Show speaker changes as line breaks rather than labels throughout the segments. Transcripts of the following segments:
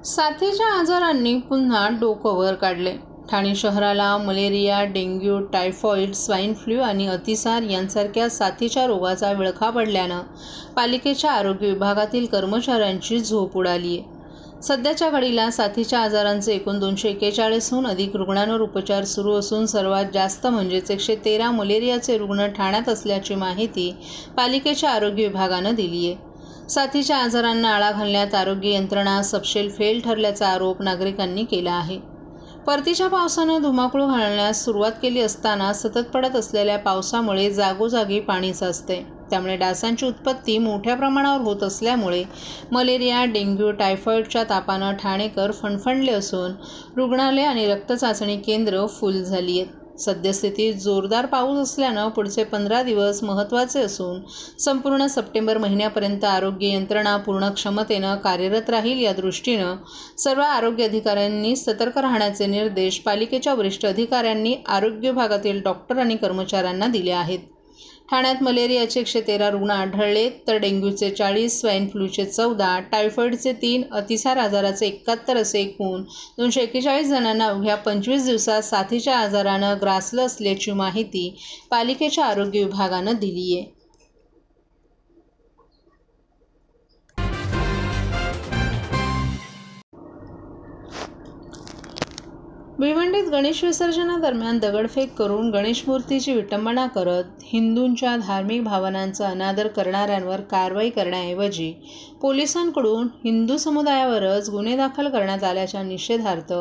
साथीच्या आजारांनी पुन्हा डोकं वर काढले. ठाणे शहराला malaria, dengue, typhoid, swine flu आणि अतिसार यांसारख्या साथीच्या रोगाचा विळखा पडल्यानं पालिकेच्या आरोग्य विभागातील कर्मचाऱ्यांची झोप उडाली आहे. सध्याच्या घडीला साथीच्या आजारांचे एकूण 241हून अधिक रुग्णांवर उपचार सुरू असून सर्वात जास्त म्हणजेच 113 मलेरियाचे रुग्ण ठाण्यात असल्याची माहिती पालिकेच्या आरोग्य विभागानं दिली आहे. साथीच्या आजारांना आळा घालण्यात आरोग्य यंत्रणा सपशेल फेल ठरल्याचा आरोप नागरिकांनी केला आहे. परतीच्या पावसानं धुमाकूळ घालण्यास सुरुवात केली असताना सतत पडत असलेल्या पावसामुळे जागोजागी पाणी साचते. त्यामुळे डासांची उत्पत्ती मोठ्या प्रमाणावर होत असल्यामुळे मलेरिया, डेंग्यू, टायफॉइडच्या तापानं ठाणेकर फणफणले असून रुग्णालय आणि रक्तचाचणी केंद्र फुल झाली आहेत. सद्यस्थितीत जोरदार पाऊस असल्यानं पुढचे 15 दिवस महत्त्वाचे असून संपूर्ण सप्टेंबर महिन्यापर्यंत आरोग्य यंत्रणा पूर्ण क्षमतेनं कार्यरत राहील या दृष्टीनं सर्व आरोग्य अधिकाऱ्यांनी सतर्क राहण्याचे निर्देश पालिकेच्या वरिष्ठ अधिकाऱ्यांनी आरोग्य विभागातील डॉक्टर आणि कर्मचाऱ्यांना दिले आहेत. ठाण्यात मलेरियाचे 113 रुग्ण आढळले तर डेंग्यूचे 40, स्वाईन फ्लूचे 14, टायफॉइडचे 3, अतिसार आजाराचे 71 असे एकूण 241 जणांना अवघ्या 25 दिवसात साथीच्या आजारानं ग्रासलं असल्याची माहिती पालिकेच्या आरोग्य विभागानं दिली आहे. भिवंडीत गणेश विसर्जनादरम्यान दगडफेक करून गणेश मूर्तीची विटंबना करत हिंदूंच्या धार्मिक भावनांचा अनादर करणाऱ्यांवर कारवाई करण्याऐवजी पोलिसांकडून हिंदू समुदायावरच गुन्हे दाखल करण्यात आल्याच्या निषेधार्थ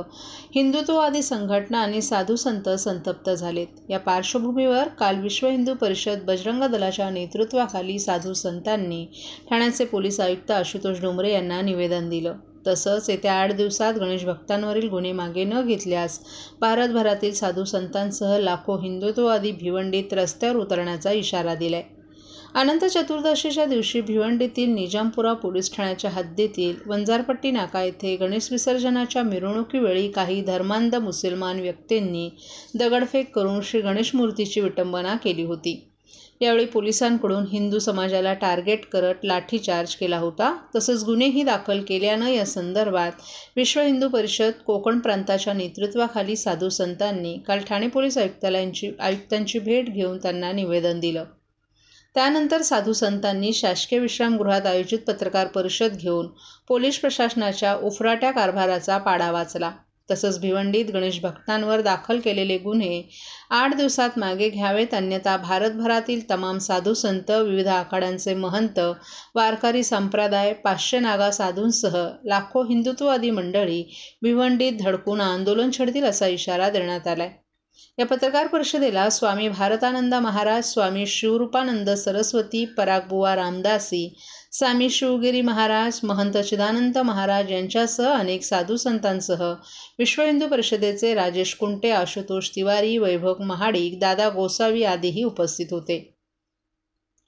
हिंदुत्ववादी संघटना आणि साधू संत संतप्त झालेत. या पार्श्वभूमीवर काल विश्व हिंदू परिषद बजरंग दलाच्या नेतृत्वाखाली साधू संतांनी ठाण्याचे पोलीस आयुक्त आशुतोष डोंबरे यांना निवेदन दिलं. तसंच येत्या 8 दिवसात गणेश भक्तांवरील गुन्हे मागे न घेतल्यास भारतभरातील साधू संतांसह लाखो हिंदुत्ववादी भिवंडीत रस्त्यावर उतरण्याचा इशारा दिलाय. अनंत चतुर्दशीच्या दिवशी भिवंडीतील निजामपुरा पोलीस ठाण्याच्या हद्दीतील वंजारपट्टी नाका येथे गणेश विसर्जनाच्या मिरवणुकीवेळी काही धर्मांध मुसलमान व्यक्तींनी दगडफेक करून श्री गणेश मूर्तीची विटंबना केली होती. यावेळी पोलिसांकडून हिंदू समाजाला टार्गेट करत लाठीचार्ज केला होता. तसंच गुन्हेही दाखल केल्यानं या संदर्भात विश्व हिंदू परिषद कोकण प्रांताच्या नेतृत्वाखाली साधू संतांनी काल ठाणे पोलीस आयुक्तांची भेट घेऊन त्यांना निवेदन दिलं. त्यानंतर साधू संतांनी शासकीय विश्रामगृहात आयोजित पत्रकार परिषद घेऊन पोलीस प्रशासनाच्या उफराट्या कारभाराचा पाडा वाचला. तसंच भिवंडीत गणेश भक्तांवर दाखल केलेले गुन्हे 8 दिवसात मागे घ्यावेत, अन्यथा भारतभरातील तमाम साधू संत, विविध आखाड्यांचे महंत, वारकरी संप्रदाय, 500 नागा साधूंसह लाखो हिंदुत्ववादी मंडळी भिवंडीत धडकून आंदोलन छेडतील असा इशारा देण्यात आलाय. या पत्रकार परिषदेला स्वामी भारतानंद महाराज, स्वामी शिवरूपानंद सरस्वती, परागबुवा रामदासी, स्वामी शिवगिरी महाराज, महंत चिदानंद महाराज यांच्यासह अनेक साधू संतांसह विश्व हिंदू परिषदेचे राजेश कुंटे, आशुतोष तिवारी, वैभव महाडिक, दादा गोसावी आदीही उपस्थित होते.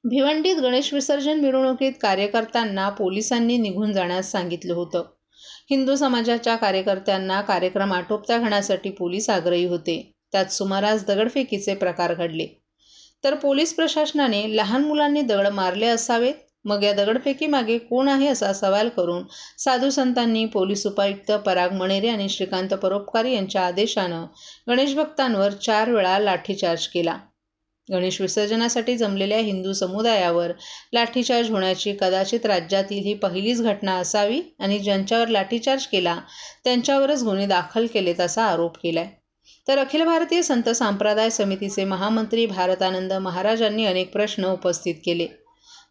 भिवंडीत गणेश विसर्जन मिरवणुकीत कार्यकर्त्यांना पोलिसांनी निघून जाण्यास सांगितलं होतं. हिंदू समाजाच्या कार्यकर्त्यांना कार्यक्रम आटोपता घेण्यासाठी पोलीस आग्रही होते. त्यात सुमारास दगडफेकीचे प्रकार घडले. तर पोलीस प्रशासनाने लहान मुलांनी दगड मारले असावेत. मग या दगडफेकीमागे कोण आहे असा सवाल करून साधू संतांनी पोलीस उपायुक्त पराग मणेरे आणि श्रीकांत परोपकारी यांच्या आदेशानं गणेश भक्तांवर 4 वेळा लाठीचार्ज केला. गणेश विसर्जनासाठी जमलेल्या हिंदू समुदायावर लाठीचार्ज होण्याची कदाचित राज्यातील ही पहिलीच घटना असावी आणि ज्यांच्यावर लाठीचार्ज केला त्यांच्यावरच गुन्हे दाखल केलेत असा आरोप केलाय. तर अखिल भारतीय संत संप्रदाय समितीचे महामंत्री भारतानंद महाराजांनी अनेक प्रश्न उपस्थित केले.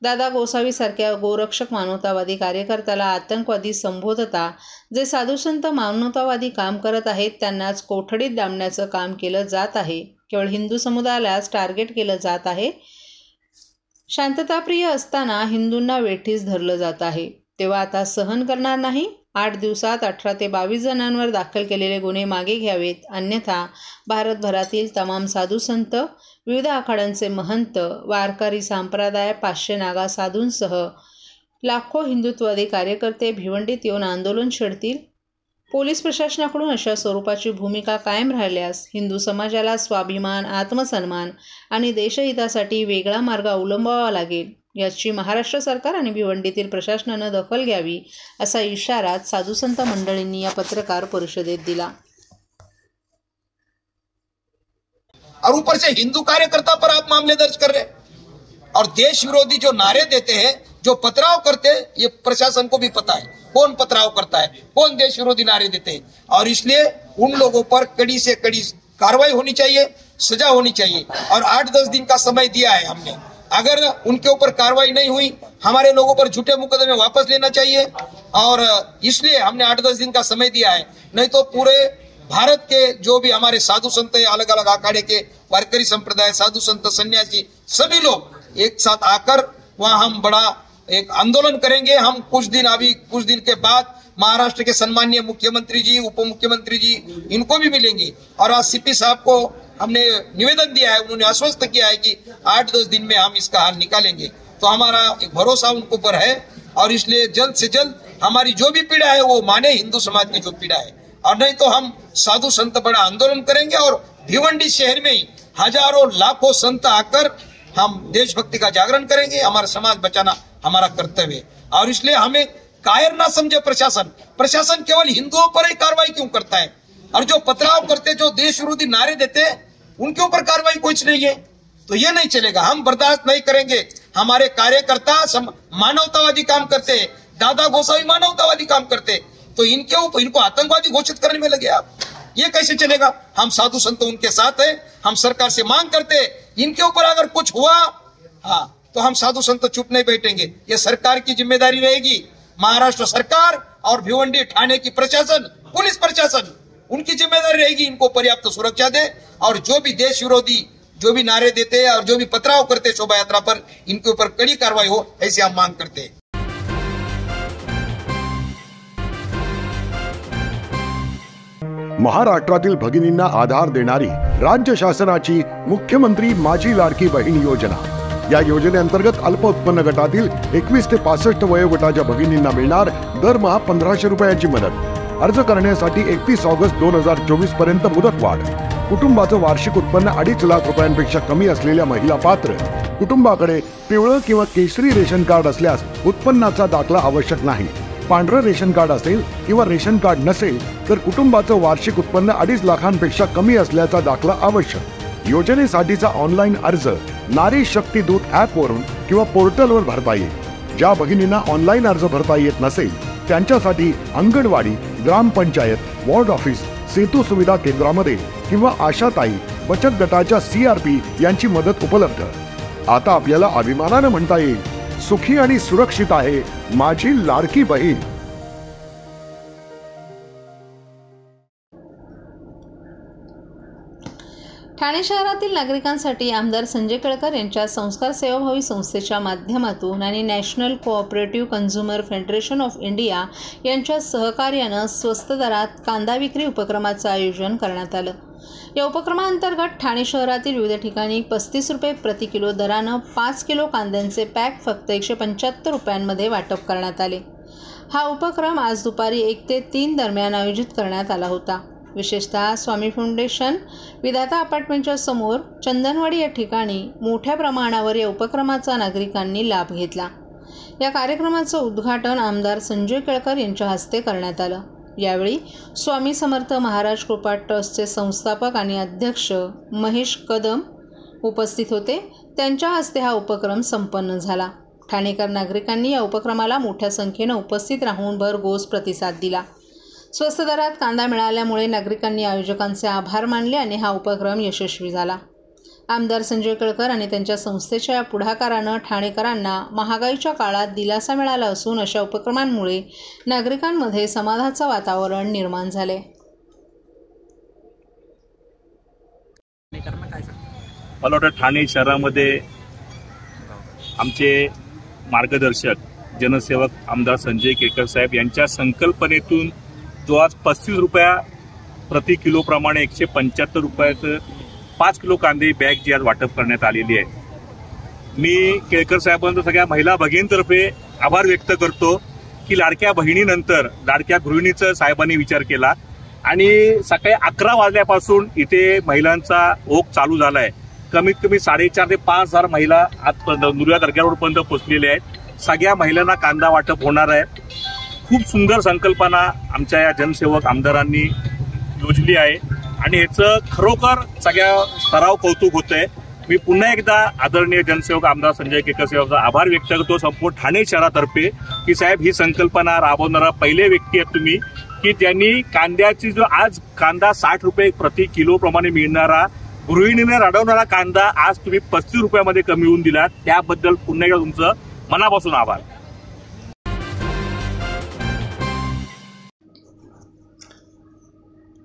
दादा गोसावीसारख्या गोरक्षक मानवतावादी कार्यकर्त्याला आतंकवादी संबोधता जे साधुसंत मानवतावादी काम करत आहेत त्यांनाच कोठडीत डांबण्याचं काम केलं जात आहे. केवळ हिंदू समुदायालाच टार्गेट केलं जात आहे. शांतताप्रिय असताना हिंदूंना वेठीस धरलं जात आहे. तेव्हा आता सहन करणार नाही. 8 दिवसात 18 ते 22 जणांवर दाखल केलेले गुन्हे मागे घ्यावेत, अन्यथा भारतभरातील तमाम साधू संत, विविध आखाड्यांचे महंत, वारकरी संप्रदाय, 500 नागा साधूंसह लाखो हिंदुत्ववादी कार्यकर्ते भिवंडीत येऊन आंदोलन छेडतील. पोलीस प्रशासनाकडून अशा स्वरूपाची भूमिका कायम राहिल्यास हिंदू समाजाला स्वाभिमान, आत्मसन्मान आणि देशहितासाठी वेगळा मार्ग अवलंबावा लागेल. याची महाराष्ट्र सरकार आणि भिवंडीतील प्रशासनानं दखल घ्यावी असा इशारा साधू संत मंडळींनी या पत्रकार परिषदेत दिला।
और ऊपर से हिंदू कार्यकर्ता पर आप मामले दर्ज कर रहे हैं और देश विरोधी जो नारे देते हैं, जो पथराव करते हैं, ये प्रशासन को भी पता है कौन पथराव करता है, कौन देश विरोधी नारे देते हैं। और इसलिए उन लोगों पर कड़ी से कड़ी कार्रवाई होनी चाहिए, सजा होनी चाहिए। और 8-10 दिन का समय दिया है हमने, अगर उनके ऊपर कार्रवाई नहीं हुई, हमारे लोगों पर झूठे मुकदमे वापस लेना चाहिए। और इसलिए हमने 8-10 दिन का समय दिया है, नहीं तो पूरे भारत के जो भी हमारे साधु संत है, अलग अलग अखाड़े के वारकरी संप्रदाय, साधु संत, सन्यासी, सभी लोग एक साथ आकर वहां हम बड़ा एक आंदोलन करेंगे। हम कुछ दिन के बाद महाराष्ट्र के सम्माननीय मुख्यमंत्री जी, उप मुख्यमंत्री जी, इनको भी मिलेंगे। और आज सीपी साहब को हमने निवेदन दिया है, उन्होंने आश्वस्त किया है कि 8-10 दिन में हम इसका हल निकालेंगे। तो हमारा एक भरोसा उनको पर है और इसलिए जल्द से जल्द हमारी जो भी पीड़ा है वो माने हिंदू समाज की जो पीड़ा है, और नहीं तो हम साधु संत बड़ा आंदोलन करेंगे। और भिवंडी शहर में ही हजारों लाखों संत आकर हम देशभक्ति का जागरण करेंगे। हमारा समाज बचाना हमारा कर्तव्य है और इसलिए हमें कायर ना समझे प्रशासन केवल हिंदुओं पर ही कार्रवाई क्यों करता है, और जो पथराव करते, जो देश विरोधी नारे देते, उनके ऊपर कार्रवाई कुछ नहीं है। तो ये नहीं चलेगा, हम बर्दाश्त नहीं करेंगे। हमारे कार्यकर्ता मानवतावादी काम करते हैं, दादा गोसावी मानवतावादी काम करते, तो इनको आतंकवादी घोषित करने में लगे आप, ये कैसे चलेगा। हम साधु संत उनके साथ है, हम सरकार से मांग करते, इनके ऊपर अगर कुछ हुआ तो हम साधु संत चुप नहीं बैठेंगे। ये सरकार की जिम्मेदारी रहेगी, महाराष्ट्र सरकार और भिवंडी ठाणे की प्रशासन, पुलिस प्रशासन, उनकी जिम्मेदारी रहेगी इनको पर्याप्त सुरक्षा दे। और जो भी देश विरोधी जो भी नारे देते हैं और जो भी पथराव करते शोभा यात्रा पर, इनके ऊपर कड़ी कार्रवाई हो, ऐसी हम मांग करते हैं।
महाराष्ट्रातील भगिनींना आधार देणारी राज्य शासनाची मुख्यमंत्री माझी लाडकी बहीण योजना। या योजनेअंतर्गत अल्प उत्पन्न गटातील 21 ते 65 वयोगटाच्या भगिनींना मिळणार दरमहा 1500 रुपयांची मदत। अर्ज करण्यासाठी 31 ऑगस्ट 2024 पर्यंत मुदतवाढ। कुटुंबाचं वार्षिक उत्पन्न 2.5 लाख रुपयांपेक्षा कमी असलेल्या महिला पात्र। कुटुंबाकडे पिवळं किंवा केशरी रेशन कार्ड असल्यास उत्पन्नाचा दाखला आवश्यक नाही। पांढरं रेशन कार्ड असेल किंवा रेशन कार्ड नसेल तर कुटुंबाचं वार्षिक उत्पन्न 2.5 लाखांपेक्षा कमी असल्याचा दाखला आवश्यक। योजनेसाठीचा ऑनलाईन अर्ज नारी शक्ती दूत ॲप वरून किंवा पोर्टलवर भरता येईल। ज्या भगिनींना ऑनलाईन अर्ज भरता येत नसेल त्यांच्यासाठी अंगणवाडी, ग्रामपंचायत, वॉर्ड ऑफिस, सेतू सुविधा केंद्रामध्ये किंवा आशाताई बचत गटाच्या CRP यांची मदत उपलब्ध। आता आपल्याला अभिमानाने म्हणता येईल, सुखी आणि सुरक्षित आहे माझी लाडकी बहीण।
ठाणे शहरातील नागरिकांसाठी आमदार संजय केळकर यांच्या संस्कार सेवाभावी संस्थेच्या माध्यमातून आणि national cooperative consumer federation of India यांच्या सहकार्यानं स्वस्त दरात कांदा विक्री उपक्रमाचं आयोजन करण्यात आलं। या उपक्रमाअंतर्गत ठाणे शहरातील विविध ठिकाणी 35 रुपये प्रति किलो दरानं 5 किलो कांद्यांचे पॅक फक्त 175 रुपयांमध्ये वाटप करण्यात आले। हा उपक्रम आज दुपारी 1 ते 3 दरम्यान आयोजित करण्यात आला होता। विशेषतः स्वामी फाउंडेशन, विधाता अपार्टमेंटच्या समोर चंदनवाडी या ठिकाणी मोठ्या प्रमाणावर या उपक्रमाचा नागरिकांनी लाभ घेतला। या कार्यक्रमाचं उद्घाटन आमदार संजय केळकर यांच्या हस्ते करण्यात आलं। यावेळी स्वामी समर्थ महाराज कृपा ट्रस्टचे संस्थापक आणि अध्यक्ष महेश कदम उपस्थित होते। त्यांच्या हस्ते हा उपक्रम संपन्न झाला। ठाणेकर नागरिकांनी या उपक्रमाला मोठ्या संख्येने उपस्थित राहून भरघोस प्रतिसाद दिला। स्वस्त दरात कांदा मिळाल्यामुळे नागरिकांनी आयोजकांचे आभार मानले आणि हा उपक्रम यशस्वी झाला। आमदार संजय केळकर आणि त्यांच्या संस्थेच्या या पुढाकारानं ठाणेकरांना महागाईच्या काळात दिलासा मिळाला असून अशा उपक्रमांमुळे नागरिकांमध्ये समाधानाचं वातावरण निर्माण झाले।
मला वाटतं ठाणे शहरामध्ये आमचे मार्गदर्शक जनसेवक आमदार संजय केळकर साहेब यांच्या संकल्पनेतून जो आज 35 रुपया प्रति किलो प्रमाणे 175 रुपयाचं 5 किलो कांदे बॅग जी आज वाटप करण्यात आलेली आहे। मी केळकर साहेबांचा सगळ्या महिला भगिनींतर्फे आभार व्यक्त करतो की लाडक्या बहिणीनंतर लाडक्या गृहिणीचा साहेबांनी विचार केला आणि सकाळी 11 वाजल्यापासून इथे महिलांचा ओघ चालू झालाय कमीत कमी 4,500 ते 5,000 महिला आजपर्यंत नुरिया दर्गा रोडपर्यंत पोहोचलेल्या आहेत. सगळ्या महिलांना कांदा वाटप होणार आहे. खूप सुंदर संकल्पना आमच्या या जनसेवक आमदारांनी योजली आहे आणि याचं खरोखर सगळ्या स्तरावर कौतुक होतंय. मी पुन्हा एकदा आदरणीय जनसेवक आमदार संजय केळकर साहेबांचा आभार व्यक्त करतो संपूर्ण ठाणे शहरातर्फे की साहेब ही संकल्पना राबवणारा पहिले व्यक्ती आहेत तुम्ही की त्यांनी कांद्याची जो आज कांदा 60 रुपये प्रति किलो प्रमाणे मिळणारा गृहिणीने रडवणारा कांदा आज तुम्ही 35 रुपयामध्ये कमी होऊन दिला. त्याबद्दल पुन्हा एकदा तुमचं मनापासून आभार.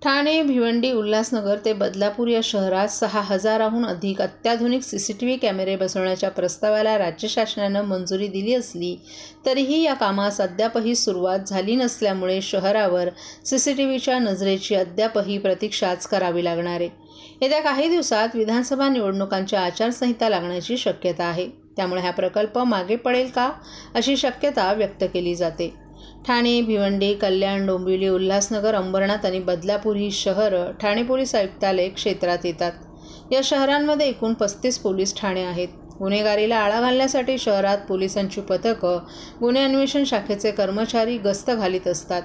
ठाणे, भिवंडी, उल्हासनगर ते बदलापूर या शहरात 6,000हून अधिक अत्याधुनिक CCTV कॅमेरे बसवण्याच्या प्रस्तावाला राज्य शासनानं मंजुरी दिली असली तरीही या कामास अद्यापही सुरुवात झाली नसल्यामुळे शहरावर CCTVच्या नजरेची अद्यापही प्रतीक्षाच करावी लागणार आहे. येत्या काही दिवसात विधानसभा निवडणुकांची आचारसंहिता लागण्याची शक्यता आहे. त्यामुळे हा प्रकल्प मागे पडेल का अशी शक्यता व्यक्त केली जाते. ठाणे, भिवंडी, कल्याण, डोंबिवली, उल्हासनगर, अंबरनाथ आणि बदलापूर ही शहरं ठाणे पोलीस आयुक्तालय क्षेत्रात येतात. या शहरांमध्ये एकूण 35 पोलीस ठाणे आहेत. गुन्हेगारीला आळा घालण्यासाठी शहरात पोलिसांची पथकं, गुन्हे अन्वेषण शाखेचे कर्मचारी गस्त घालीत असतात.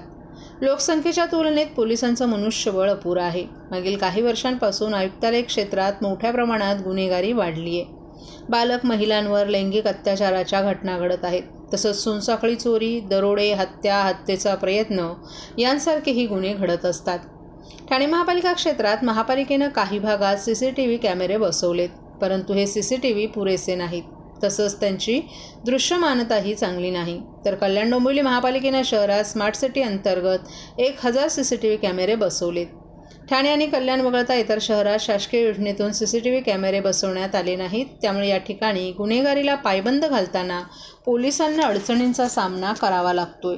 लोकसंख्येच्या तुलनेत पोलिसांचं मनुष्यबळ अपुरं आहे. मागील काही वर्षांपासून आयुक्तालय क्षेत्रात मोठ्या प्रमाणात गुन्हेगारी वाढली आहे. बालक महिलांवर लैंगिक अत्याचाराच्या घटना घडत आहेत. तसंच सोनसाखळी चोरी, दरोडे, हत्या, हत्येचा प्रयत्न यांसारखेही गुन्हे घडत असतात. ठाणे महापालिका क्षेत्रात महापालिकेनं काही भागात CCTV कॅमेरे बसवलेत, परंतु हे CCTV पुरेसे नाहीत. तसंच त्यांची दृश्यमानताही चांगली नाही. तर कल्याण डोंबिवली महापालिकेनं शहरात स्मार्ट सिटी अंतर्गत 1,000 CCTV कॅमेरे बसवलेत. ठाणे आणि कल्याण वगळता इतर शहरात शासकीय योजनेतून CCTV कॅमेरे बसवण्यात आले नाहीत. त्यामुळे या ठिकाणी गुन्हेगारीला पायबंद घालताना पोलिसांना अडचणींचा सामना करावा लागतोय.